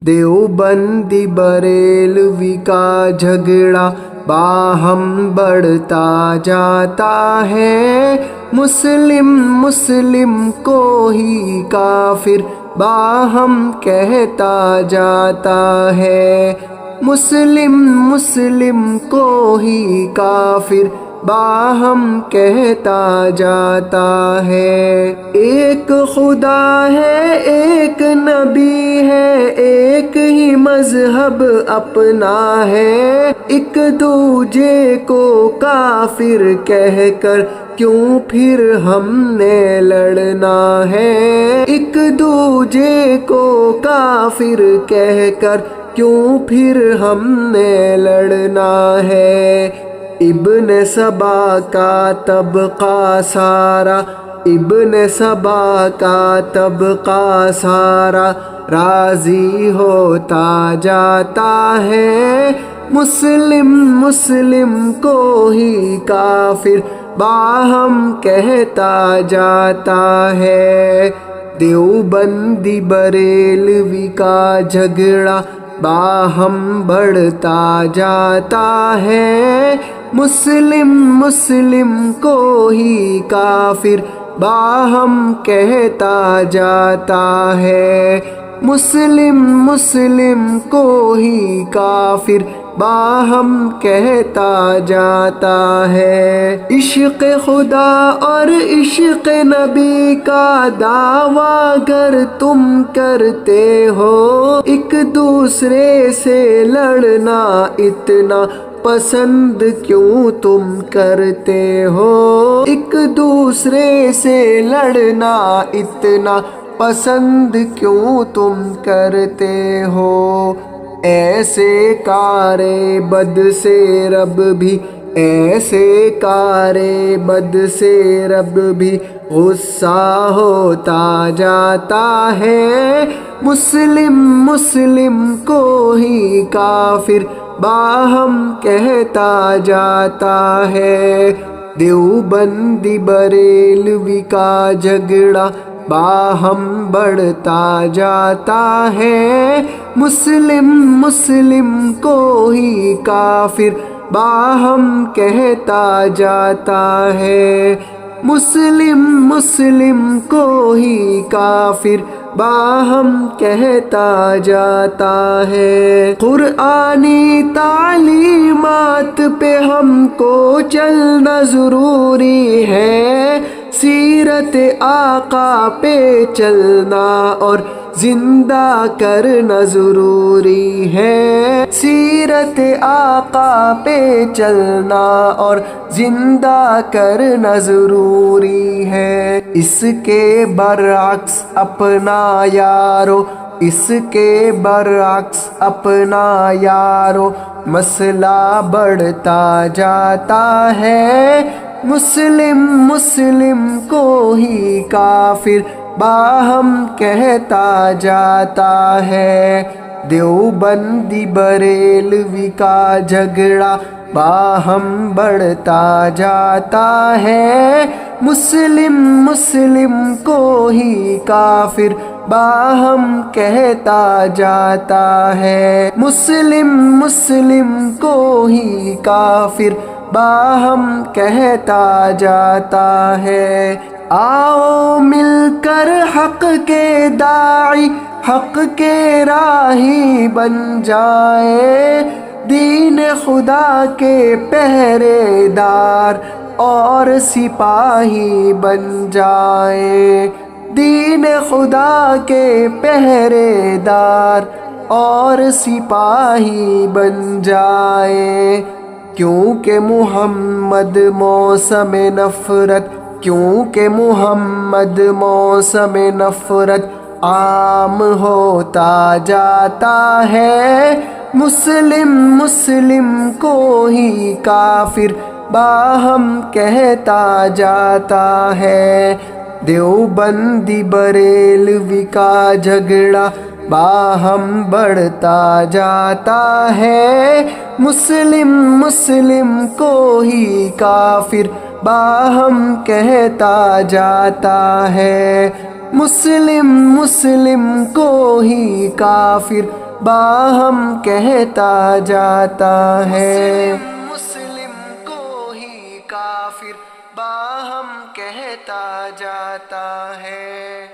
دیوبندی بریلوی کا جھگڑا باہم بڑھتا جاتا ہے، مسلم کو ہی کافر باہم کہتا جاتا ہے، مسلم کو ہی کافر باہم کہتا جاتا ہے۔ ایک خدا ہے، ایک نبی ہے، ایک ہی مذہب اپنا ہے، ایک دوجے کو کافر کہہ کر کیوں پھر ہم نے لڑنا ہے، ایک دوجے کو کافر کہہ کر کیوں پھر ہم نے لڑنا ہے۔ ابن سبا کا طبقہ سارا، ابن سبا کا طبقہ سارا راضی ہوتا جاتا ہے، مسلم کو ہی کافر باہم کہتا جاتا ہے۔ دیوبندی بریلوی کا جھگڑا باہم بڑھتا جاتا ہے، مسلم کو ہی کافر باہم کہتا جاتا ہے، مسلم کو ہی کافر باہم کہتا جاتا ہے۔ عشق خدا اور عشق نبی کا دعویٰ اگر تم کرتے ہو، ایک دوسرے سے لڑنا اتنا پسند کیوں تم کرتے ہو، ایک دوسرے سے لڑنا اتنا پسند کیوں تم کرتے ہو، ایسے کار بد سے رب بھی، ایسے کار بد سے رب بھی غصہ ہوتا جاتا ہے، مسلم کو ہی کافر باہم کہتا جاتا ہے۔ دیوبندی بریلوی کا جھگڑا باہم بڑھتا جاتا ہے، مسلم کو ہی کافر باہم کہتا جاتا ہے، مسلم کو ہی کافر باہم کہتا جاتا ہے۔ قرآنی تعلیمات پہ ہم کو چلنا ضروری ہے، سیرت آقا پہ چلنا اور زندہ کرنا ضروری ہے، سیرت آقا پہ چلنا اور زندہ کرنا ضروری ہے۔ اس کے برعکس اپنا یارو، اس کے برعکس اپنا یارو مسئلہ بڑھتا جاتا ہے، مسلم کو ہی کافر باہم کہتا جاتا ہے۔ دیوبندی بریلوی کا جھگڑا باہم بڑھتا جاتا ہے، مسلم کو ہی کافر باہم کہتا جاتا ہے، مسلم کو ہی کافر باہم کہتا جاتا ہے۔ آؤ مل کر حق کے داعی، حق کے راہی بن جائیں، دین خدا کے پہرے دار اور سپاہی بن جائیں، دین خدا کے پہرے دار اور سپاہی بن جائیں، کیونکہ محمد موسم نفرت، کیونکہ محمد موسم نفرت عام ہوتا جاتا ہے، مسلم کو ہی کافر باہم کہتا جاتا ہے۔ دیوبندی بریلوی کا جھگڑا باہم بڑھتا جاتا ہے، مسلم کو ہی کافر باہم کہتا جاتا ہے، مسلم کو ہی کافر باہم کہتا جاتا ہے۔ مسلم کو ہی کافر باہم کہتا جاتا ہے۔